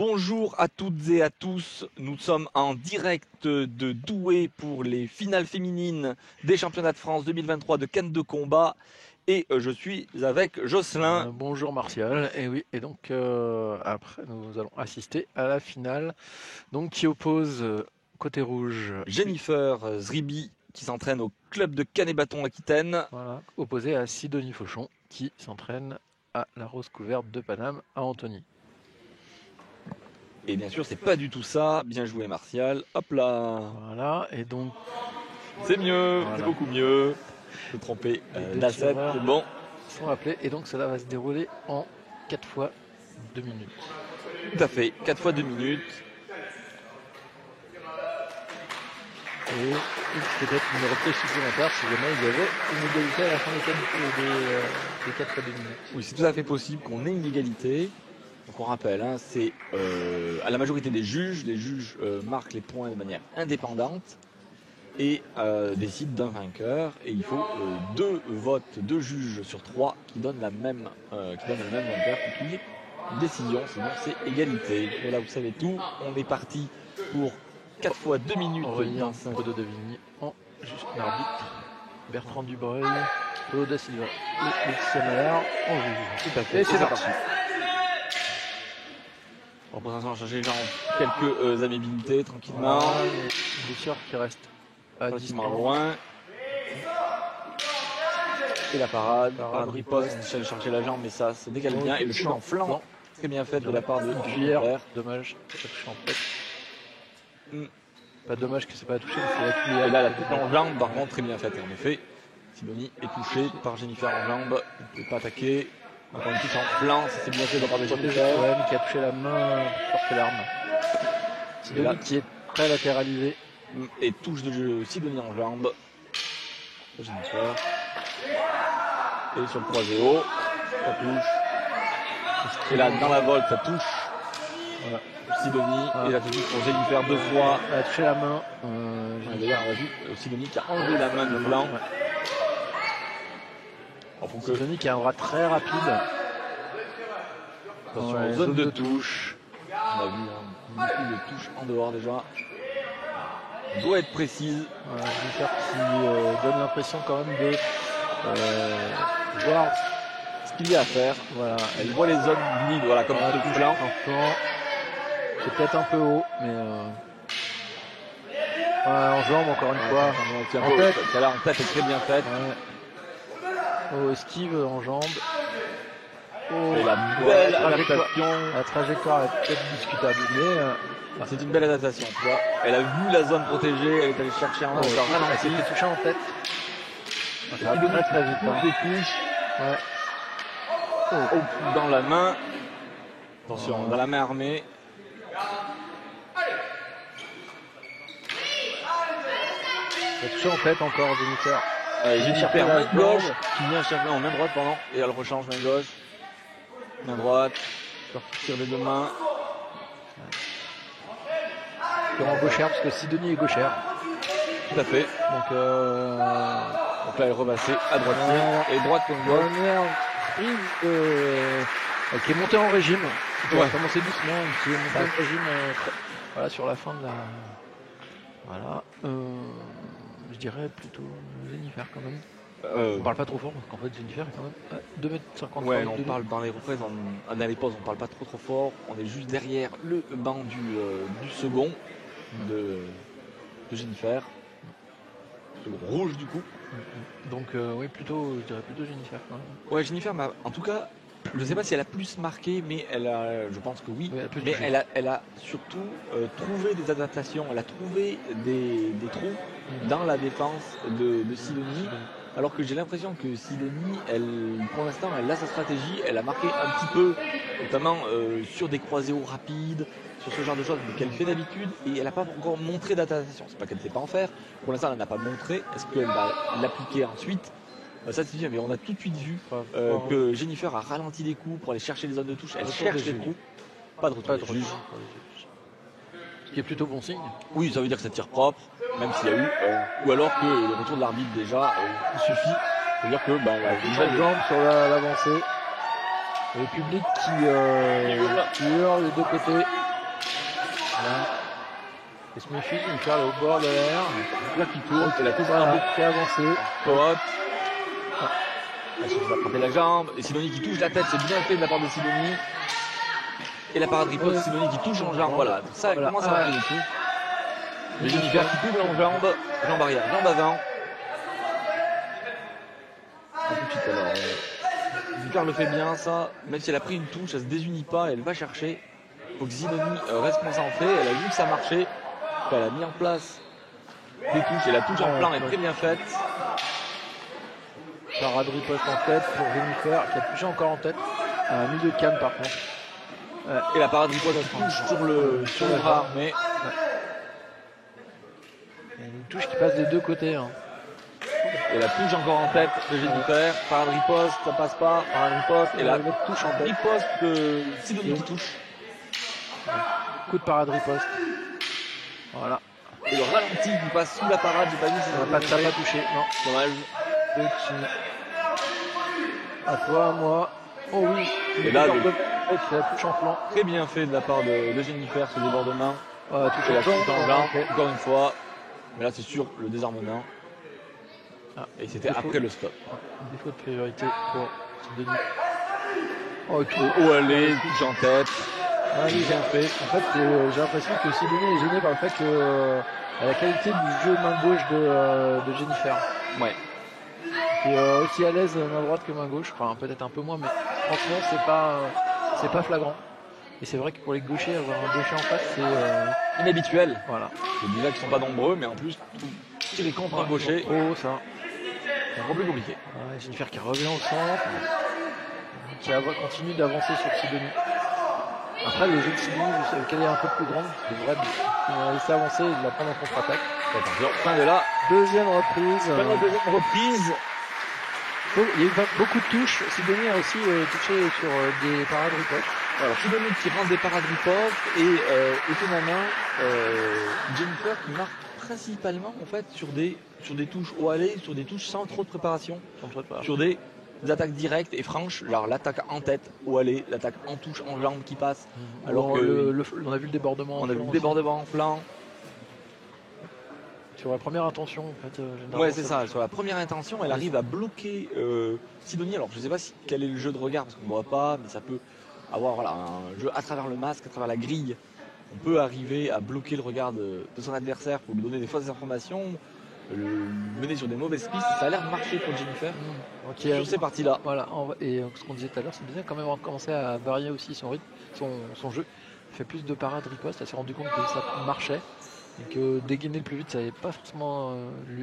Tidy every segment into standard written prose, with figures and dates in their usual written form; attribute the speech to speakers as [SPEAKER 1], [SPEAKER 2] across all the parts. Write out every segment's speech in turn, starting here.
[SPEAKER 1] Bonjour à toutes et à tous, nous sommes en direct de Douai pour les finales féminines des championnats de France 2023 de canne de combat et je suis avec Jocelyn.
[SPEAKER 2] Bonjour Martial, et oui, et donc après nous allons assister à la finale donc, qui oppose côté rouge
[SPEAKER 1] Jennifer Zribi qui s'entraîne au club de Canet-Bâton Aquitaine.
[SPEAKER 2] Voilà, opposé à Sidonie Fauchon qui s'entraîne à la Rose Couverte de Paname à Antony.
[SPEAKER 1] Et bien sûr, c'est pas du tout ça. Bien joué, Martial. Hop là.
[SPEAKER 2] Voilà, et donc.
[SPEAKER 1] C'est mieux,
[SPEAKER 2] voilà.
[SPEAKER 1] C'est beaucoup mieux. Je me trompais d'asset, c'est bon.
[SPEAKER 2] Sont appelés, et donc cela va se dérouler en 4 fois 2 minutes.
[SPEAKER 1] Tout à fait, 4 fois 2 minutes.
[SPEAKER 2] Et peut-être une reprise supplémentaire si jamais il y avait une égalité à la fin des 4 fois 2 minutes.
[SPEAKER 1] Oui, c'est tout à fait possible qu'on ait une égalité. Donc on rappelle, hein, c'est à la majorité des juges. Les juges marquent les points de manière indépendante et décident d'un vainqueur. Et il faut 2 votes, 2 juges sur 3 qui donnent le même vainqueur pour qu'il y ait une décision. Sinon c'est égalité. Voilà, vous savez tout. On est parti pour 4 fois 2 minutes.
[SPEAKER 2] Aurélien de Devigny en juste arbitre. Bertrand Dubreuil, Claude da Silva et Laetitia Mallard en juge.
[SPEAKER 1] Tout à fait. Et c'est parti. Représentation a changé genre quelques amabilités tranquillement.
[SPEAKER 2] Des sûr qui reste à
[SPEAKER 1] relativement loin. Et la parade riposte, j'allais chercher la jambe, mais ça se décale bien. Et le chute en flanc, très bien fait de la part de
[SPEAKER 2] Cuillère. Dommage, ça touche en tête. Pas dommage que c'est pas touché, mais c'est la cuillère.
[SPEAKER 1] Et là, la touche en jambe, par contre, très bien faite. En effet, Sidonie est touchée par Jennifer en jambe. Elle ne peut pas attaquer. Encore une touche en flanc, ça c'est bien fait de la part de Jennifer.
[SPEAKER 2] Qui a touché la main pour porter l'arme. Sidonie qui est très latéralisée.
[SPEAKER 1] Et touche de Sidonie en jambe. Jennifer. Et sur le croisé haut, ça touche. Et là, dans la volte, ça touche. Voilà. Sidonie, et la touche pour Jennifer 2 fois.
[SPEAKER 2] Elle a touché la main.
[SPEAKER 1] D'ailleurs, on a vu Sidonie qui a enlevé la main de blanc.
[SPEAKER 2] Sidonie qui a un bras très rapide.
[SPEAKER 1] Attention, zone de touche. On a vu beaucoup de touches en dehors déjà. Doit être précise.
[SPEAKER 2] Jennifer qui donne l'impression quand même de voir
[SPEAKER 1] ce qu'il y a à faire. Voilà, elle voit les zones vides, voilà, comme un touche blanc.
[SPEAKER 2] C'est peut-être un peu haut, mais en jambe encore une fois.
[SPEAKER 1] En tête, celle-là en tête est très bien faite.
[SPEAKER 2] Esquive en jambe.
[SPEAKER 1] Et la belle adaptation.
[SPEAKER 2] La trajectoire est peut-être discutable, mais
[SPEAKER 1] c'est une belle adaptation, tu vois. Elle a vu la zone protégée, elle est allée chercher en haut.
[SPEAKER 2] Elle s'est touchée en tête.
[SPEAKER 1] Ça va très vite. Des touches. Dans la main. Attention, dans la main armée.
[SPEAKER 2] Elle a touché en tête encore, Jennifer.
[SPEAKER 1] Jennifer main gauche qui vient chercher en main droite, pardon. Et elle rechange main gauche. Main droite. Tire les deux mains.
[SPEAKER 2] En gauchère, parce que Sidonie est gauchère.
[SPEAKER 1] Tout à fait. Donc là, elle est repassée à droite. Et droite comme gauche.
[SPEAKER 2] Qui est montée en régime. Qui a commencé doucement, qui est montée en régime voilà, sur la fin de la. Voilà. Je dirais plutôt Jennifer quand même. On parle pas trop fort parce qu'en fait Jennifer est quand même 2,53 m.
[SPEAKER 1] Ouais, on parle dans les reprises, dans les pauses, on parle pas trop fort. On est juste derrière le banc du second de Jennifer. Second rouge du coup.
[SPEAKER 2] Donc oui, je dirais plutôt Jennifer quand même.
[SPEAKER 1] Ouais, Jennifer, en tout cas, je ne sais pas si elle a plus marqué, mais je pense que oui. Mais elle a surtout trouvé des adaptations, elle a trouvé des trous dans la défense de Sidonie. Alors que j'ai l'impression que Sidonie, pour l'instant, elle a sa stratégie, elle a marqué un petit peu, notamment sur des croisés hauts rapides, sur ce genre de choses qu'elle fait d'habitude, et elle n'a pas encore montré d'adaptation. C'est pas qu'elle ne sait pas en faire, pour l'instant elle n'a pas montré. Est-ce qu'elle va l'appliquer ensuite? Ça c'est bien, mais on a tout de suite vu que Jennifer a ralenti des coups pour aller chercher les zones de touche. Elle cherche des coups. Pas de retour de juge.
[SPEAKER 2] Ce qui est plutôt bon signe.
[SPEAKER 1] Oui, ça veut dire que ça tire propre, même s'il y a eu. Ou alors que le retour de l'arbitre déjà suffit. Ça veut dire que
[SPEAKER 2] la jambe sur l'avancée. Le public qui hurle des deux côtés. Là. Et se méfie, il fait au bord de l'air.
[SPEAKER 1] Là qui tourne, et la touche
[SPEAKER 2] fait avancer.
[SPEAKER 1] Coop. Elle se fait attraper la jambe. Et Sidonie qui touche la tête, c'est bien fait de la part de Sidonie. Et la parade riposte, Sidonie qui touche en jambe. Voilà, ça commence à marcher du tout. Et Jennifer qui double en jambe arrière, jambe avant. Tout de suite alors. Jennifer le fait bien ça, même si elle a pris une touche, elle se désunit pas, elle va chercher. Faut que Sidonie reste concentrée, elle a vu que ça marchait. Elle a mis en place des touches et la touche en plan est très bien faite.
[SPEAKER 2] Parade riposte en tête pour Jennifer qui a touché encore en tête. Un milieu de canne par contre.
[SPEAKER 1] Et la parade riposte touche sur le bras, mais
[SPEAKER 2] une touche qui passe des deux côtés. Hein.
[SPEAKER 1] Et la touche encore en tête de Jennifer. Parade riposte, ça passe pas. Parade riposte et la touche en tête. Riposte de Sidonie qui touche.
[SPEAKER 2] Coup de parade riposte. Voilà.
[SPEAKER 1] Et le ralenti qui passe sous la parade, j'ai pas vu si
[SPEAKER 2] ça n'a pas touché. Non.
[SPEAKER 1] Dommage.
[SPEAKER 2] Petit. À toi, à moi. Oh oui.
[SPEAKER 1] Et là,
[SPEAKER 2] la touche en flanc.
[SPEAKER 1] Très bien fait de la part de Jennifer ce débordement.
[SPEAKER 2] Touche
[SPEAKER 1] la touche en blanc, encore une fois. Mais là, c'est sûr, le désarmement. Et c'était après le stop.
[SPEAKER 2] Défaut de priorité pour Sidonie.
[SPEAKER 1] Oh, allez, touche en tête.
[SPEAKER 2] Oui, bien fait. En fait, j'ai l'impression que Sidonie est gênée par le fait que la qualité du jeu main gauche de Jennifer.
[SPEAKER 1] Ouais.
[SPEAKER 2] Qui est aussi à l'aise main droite que main gauche. Enfin, peut-être un peu moins, mais franchement, c'est pas flagrant. Et c'est vrai que pour les gauchers, avoir un gaucher en face, c'est
[SPEAKER 1] inhabituel.
[SPEAKER 2] Voilà.
[SPEAKER 1] C'est déjà qu'ils sont pas nombreux, mais en plus, tirer contre un gaucher.
[SPEAKER 2] Oh, ça.
[SPEAKER 1] C'est un peu plus compliqué.
[SPEAKER 2] Ouais, Jennifer qui revient au centre. Qui continue d'avancer sur Sidonie. Après, le jeu de Sidonie, qu'elle est un peu plus grande, devrait laisser avancer et la prendre en contre-attaque.
[SPEAKER 1] Attention, fin de la
[SPEAKER 2] deuxième reprise.
[SPEAKER 1] Fin de la deuxième reprise.
[SPEAKER 2] Il y a eu beaucoup de touches. Sidonie a aussi touché sur des parades riposte.
[SPEAKER 1] Alors Sidonie qui lance des parades riposte et étonnamment Jennifer qui marque principalement en fait sur des touches au aller, sur des touches sans trop de préparation, sur des attaques directes et franches, genre l'attaque en tête au aller, l'attaque en touche en jambe qui passe. Alors que
[SPEAKER 2] on a vu le débordement.
[SPEAKER 1] On a vu le débordement en flanc.
[SPEAKER 2] Sur la première intention, en fait.
[SPEAKER 1] Ouais, c'est ça. Sur la première intention, elle arrive à bloquer Sidonie. Alors, je ne sais pas quel est le jeu de regard, parce qu'on ne voit pas, mais ça peut avoir un jeu à travers le masque, à travers la grille. On peut arriver à bloquer le regard de son adversaire pour lui donner des fausses informations, le mener sur des mauvaises pistes. Ça a l'air de marcher pour Jennifer sur ces parties-là.
[SPEAKER 2] Voilà. Et ce qu'on disait tout à l'heure, c'est bien quand même commencer à varier aussi son rythme, son jeu. Elle fait plus de parades riposte. Elle s'est rendu compte que ça marchait. Et que dégainer le plus vite, ça n'allait pas forcément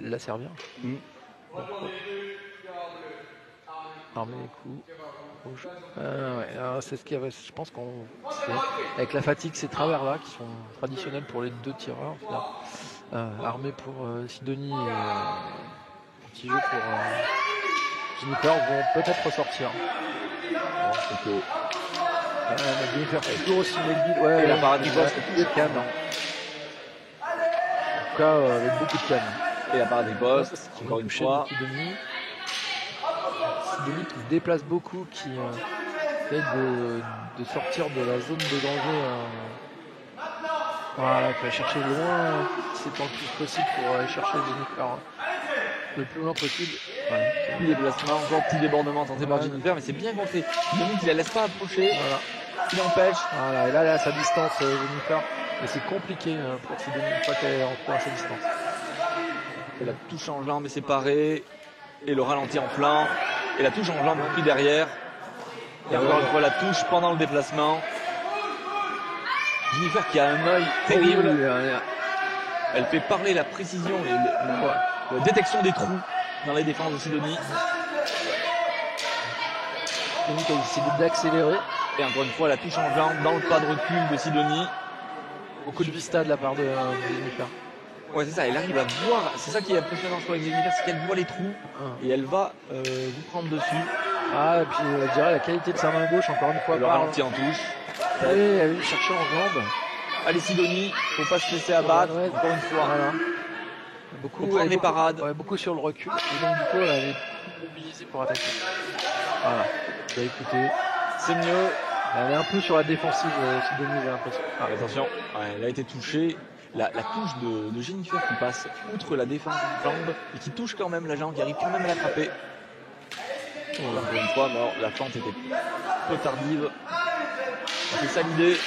[SPEAKER 2] la servir. Armer les coups. Rouge. C'est ce qu'il y avait. Je pense avec la fatigue, ces travers-là qui sont traditionnels pour les deux tireurs. Armés pour Sidonie et petit jeu pour Jennifer vont peut-être ressortir. Jennifer fait toujours aussi mobile.
[SPEAKER 1] Ouais, et la parade du poste,
[SPEAKER 2] c'est tout canne. En tout cas, avec beaucoup de canne.
[SPEAKER 1] Et la parade riposte, encore une fois.
[SPEAKER 2] Sidonie qui se déplace beaucoup, qui essaie de sortir de la zone de danger. Voilà, il faut chercher loin, si c'est le plus possible pour aller chercher Jennifer le plus loin possible.
[SPEAKER 1] Ouais. Petit déplacement, encore petit débordement tenté par Jennifer, mais c'est bien compté. Sidonie qui la laisse pas approcher. Voilà. Qui l'empêche.
[SPEAKER 2] Voilà, et là, elle a sa distance, Jennifer. Et c'est compliqué pour Sidonie une fois qu'elle est en sa distance.
[SPEAKER 1] Et la touche en jambe est séparée. Et le ralenti en flanc. Et la touche en jambe pris derrière. Et encore une fois la touche pendant le déplacement. Jennifer qui a un œil terrible. Elle fait parler la précision et la détection des trous dans les défenses de Sidonie.
[SPEAKER 2] Sidonie qui a décidé d'accélérer.
[SPEAKER 1] Et encore une fois la touche en jambe dans le pas de recul de Sidonie.
[SPEAKER 2] Beaucoup de vista de la part de Jennifer.
[SPEAKER 1] Ouais, c'est ça, elle arrive à voir, c'est ça qui est impressionnant avec Jennifer, c'est qu'elle voit les trous et elle va vous prendre dessus.
[SPEAKER 2] Et puis je dirais la qualité de sa main gauche, encore une fois.
[SPEAKER 1] Le ralenti en touche.
[SPEAKER 2] Allez, elle va chercher en jambe.
[SPEAKER 1] Allez Sidonie, faut pas se laisser abattre, encore une fois. Voilà.
[SPEAKER 2] Beaucoup,
[SPEAKER 1] prendre les parades.
[SPEAKER 2] Beaucoup sur le recul, et donc du coup elle est mobilisée pour attaquer. Voilà, bah écoutez,
[SPEAKER 1] c'est mieux.
[SPEAKER 2] Elle est un peu sur la défensive, Sidonie, j'ai l'impression.
[SPEAKER 1] Attention, elle a été touchée. La touche de Jennifer qui passe outre la défense du jambe et qui touche quand même la jambe, qui arrive quand même à l'attraper. Encore une fois, alors, la fente était peu tardive. C'est ça l'idée.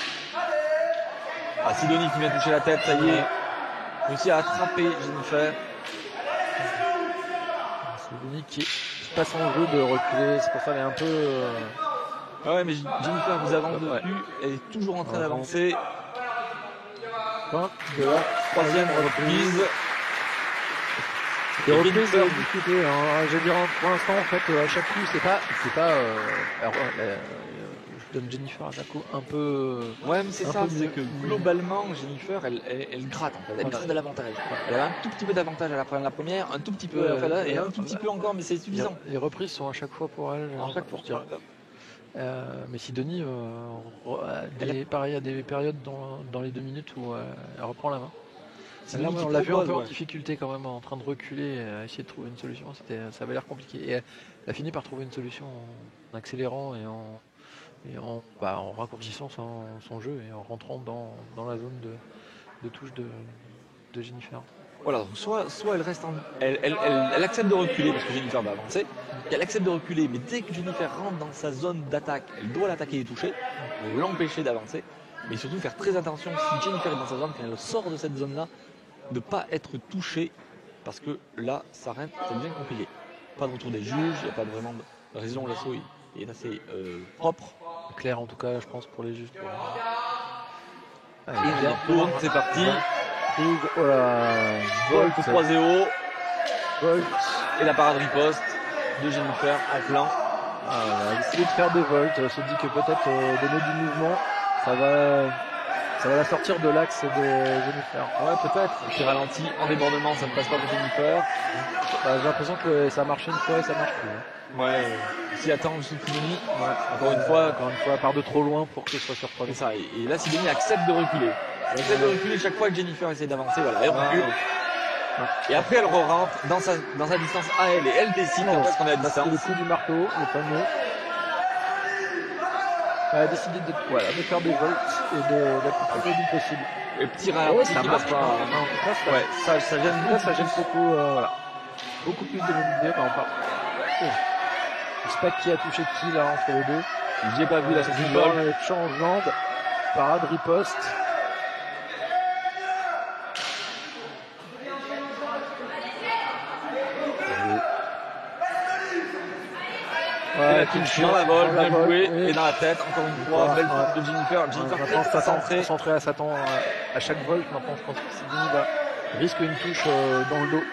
[SPEAKER 1] Sidonie qui vient toucher la tête, ça y est. Réussi à attraper Jennifer.
[SPEAKER 2] Sidonie qui passe en jeu de reculer, c'est pour ça qu'elle est un peu...
[SPEAKER 1] Ouais, mais Jennifer vous avance dessus, elle est toujours en train d'avancer.
[SPEAKER 2] De la troisième reprise. Des reprises discutées. Je veux dire, pour l'instant, en fait, à chaque coup, c'est pas. Je donne Jennifer à coup un peu.
[SPEAKER 1] Ouais, mais c'est ça, c'est que globalement, Jennifer, elle gratte en fait, elle gratte de l'avantage. Elle a un tout petit peu d'avantage à la fin de la première, un tout petit peu à la fin et un tout petit peu encore, mais c'est suffisant.
[SPEAKER 2] Les reprises sont à chaque fois pour elle.
[SPEAKER 1] À chaque fois, je dirais.
[SPEAKER 2] Mais Sidonie, pareil, à des périodes dans les 2 minutes où elle reprend la main. Là, on l'a vu un peu en difficulté quand même, en train de reculer, essayer de trouver une solution. Ça avait l'air compliqué. Et elle a fini par trouver une solution en accélérant et en raccourcissant son jeu et en rentrant dans la zone de touche de Jennifer.
[SPEAKER 1] Voilà, donc soit elle reste elle accepte de reculer parce que Jennifer va avancer, elle accepte de reculer, mais dès que Jennifer rentre dans sa zone d'attaque, elle doit l'attaquer et toucher, pour l'empêcher d'avancer, mais surtout faire très attention si Jennifer est dans sa zone, quand elle sort de cette zone-là, de ne pas être touchée, parce que là, ça devient compliqué. Pas de retour des juges, il n'y a pas vraiment de raison, l'assaut est assez propre.
[SPEAKER 2] Clair en tout cas, je pense, pour les juges.
[SPEAKER 1] Allez, tourne, c'est parti.
[SPEAKER 2] Volt
[SPEAKER 1] 3-0. Volt. Et la parade riposte de Jennifer en flanc.
[SPEAKER 2] Elle a décidé de faire des volts. Elle se dit que peut-être donner du mouvement, ça va la sortir de l'axe de Jennifer.
[SPEAKER 1] Ouais, peut-être. Qui ralentit en débordement, ça ne passe pas pour Jennifer.
[SPEAKER 2] J'ai l'impression que ça a marché une fois et ça marche plus.
[SPEAKER 1] Ouais, si attend Sidonie, encore une fois,
[SPEAKER 2] elle part de trop loin pour que ce soit surprenant.
[SPEAKER 1] C'est ça, et là Sidonie accepte de reculer. Elle accepte de reculer chaque fois que Jennifer essaie d'avancer, voilà, elle recule. Et après elle re-rentre dans sa distance à elle et elle décide parce qu'on est à distance.
[SPEAKER 2] Le coup du marteau, le fameux. Elle a décidé de faire des volts et d'être le plus vite possible.
[SPEAKER 1] Et petit ralenti qui passe pas.
[SPEAKER 2] Ouais, ça gêne beaucoup. Voilà. Beaucoup plus de mobilité par rapport. Je sais pas qui a touché qui là entre les deux.
[SPEAKER 1] J'ai pas vu la session de
[SPEAKER 2] vol. Change jambe, parade riposte.
[SPEAKER 1] Ouais, dans la vol, bien joué, et dans la tête, encore une fois, belle touche de Jennifer. Jennifer très
[SPEAKER 2] concentrée à s'attendre à chaque volt. Maintenant, je pense que Sidonie risque une touche dans le dos.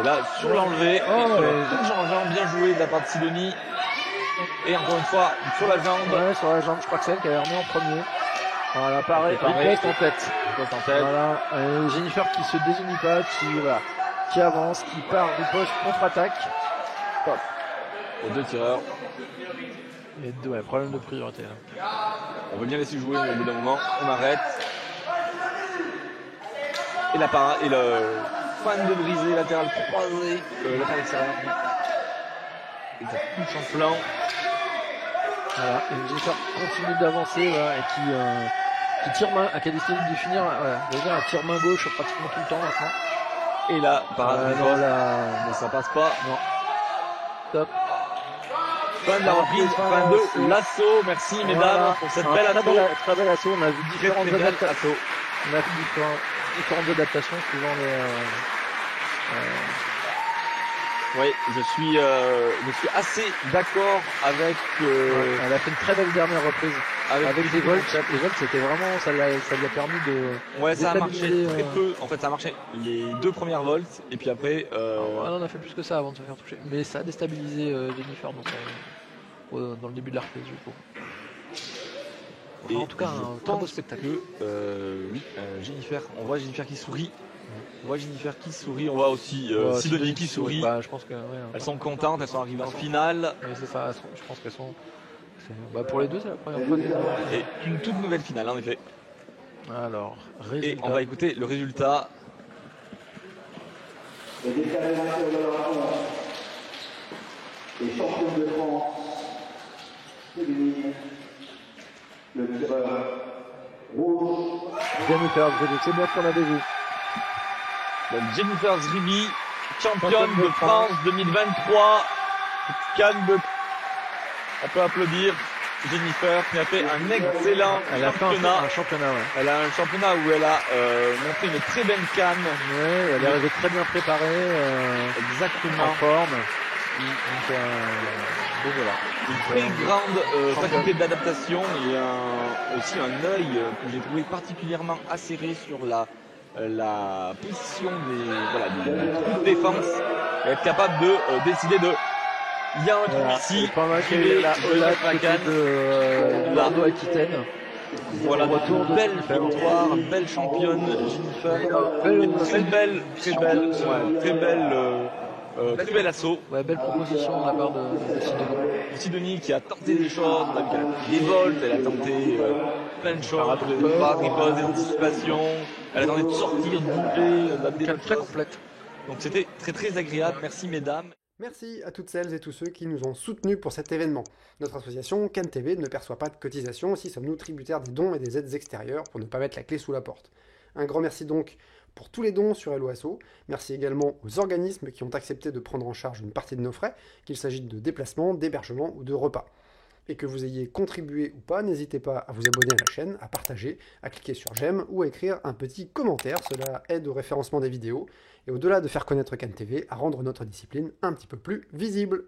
[SPEAKER 1] Et là, sur l'enlevé, touche en jambe, bien joué de la part de Sidonie. Et encore une fois, sur la jambe.
[SPEAKER 2] Ouais, sur la jambe, je crois que c'est elle qui avait remis en premier. Voilà, pareil, riposte en tête. Voilà, Jennifer qui se désunit pas, qui avance, qui part, riposte, contre-attaque. Top.
[SPEAKER 1] Aux 2 tireurs.
[SPEAKER 2] Et problème de priorité là.
[SPEAKER 1] On veut bien laisser jouer, mais au bout d'un moment, on arrête. Et la parade, et le fan de brisé, latéral croisé, latéral extérieur. Et ça touche en flanc.
[SPEAKER 2] Voilà, et Jennifer continue d'avancer et qui tire main, qui a décidé de finir, déjà un tire main gauche pratiquement tout le temps maintenant.
[SPEAKER 1] Et là, parade mais ça passe pas.
[SPEAKER 2] Non. Top.
[SPEAKER 1] Fin de la reprise, fin de l'assaut. Merci mesdames pour cette belle assaut.
[SPEAKER 2] Très bel assaut. On a vu différentes adaptations. On a vu différentes adaptations suivant les.
[SPEAKER 1] Oui, je suis assez d'accord avec.
[SPEAKER 2] Elle a fait une très belle dernière reprise. Avec des volts. Les volts, c'était vraiment, ça lui a permis de.
[SPEAKER 1] Ouais, ça a marché très peu. En fait, ça a marché les 2 premières volts et puis après.
[SPEAKER 2] On a fait plus que ça avant de se faire toucher. Mais ça a déstabilisé Jennifer dans le début de la reprise, du coup.
[SPEAKER 1] Et
[SPEAKER 2] en tout cas, un très beau spectacle.
[SPEAKER 1] Oui, Jennifer, on voit Jennifer qui sourit. On voit Jennifer qui sourit, on voit aussi Sidonie qui sourit.
[SPEAKER 2] Je pense que,
[SPEAKER 1] elles sont contentes, elles sont arrivées en finale.
[SPEAKER 2] Oui, c'est ça, je pense qu'elles sont. Pour les deux, c'est la première fois.
[SPEAKER 1] Et une toute nouvelle finale, en effet.
[SPEAKER 2] Alors, résultat.
[SPEAKER 1] Et on va écouter le résultat.
[SPEAKER 3] Les championnes de France Jennifer Zribi, c'est bien ce qu'on avait vu.
[SPEAKER 1] Donc Jennifer Zribi, championne de France 2023. On peut applaudir Jennifer qui a fait un excellent championnat.
[SPEAKER 2] Un championnat, ouais.
[SPEAKER 1] Elle a un championnat où elle a montré une très belle canne.
[SPEAKER 2] Ouais, elle est arrivée très bien préparée.
[SPEAKER 1] Exactement.
[SPEAKER 2] En forme. Donc, voilà.
[SPEAKER 1] Une très grande faculté d'adaptation et aussi un œil que j'ai trouvé particulièrement acéré sur la position des défense. Et être capable de décider de... Il y a un truc ici.
[SPEAKER 2] Pendant qu'il y a la canne de Bordeaux-Aquitaine.
[SPEAKER 1] Voilà, retour de belle victoire, belle championne, Jennifer. Très bel assaut.
[SPEAKER 2] Ouais, belle proposition de la part de Sidonie.
[SPEAKER 1] Sidonie qui a tenté des choses, elle a fait des volts, elle a tenté plein de choses, par riposte, d'anticipation, elle a tenté de sortir, de bouger,
[SPEAKER 2] très complète.
[SPEAKER 1] Donc c'était très très agréable, merci mesdames.
[SPEAKER 4] Merci à toutes celles et tous ceux qui nous ont soutenus pour cet événement. Notre association Cannes TV ne perçoit pas de cotisation, aussi sommes-nous tributaires des dons et des aides extérieures pour ne pas mettre la clé sous la porte. Un grand merci donc pour tous les dons sur Helloasso. Merci également aux organismes qui ont accepté de prendre en charge une partie de nos frais, qu'il s'agisse de déplacements, d'hébergement ou de repas. Et que vous ayez contribué ou pas, n'hésitez pas à vous abonner à la chaîne, à partager, à cliquer sur j'aime ou à écrire un petit commentaire, cela aide au référencement des vidéos, et au-delà de faire connaître Cannes TV, à rendre notre discipline un petit peu plus visible.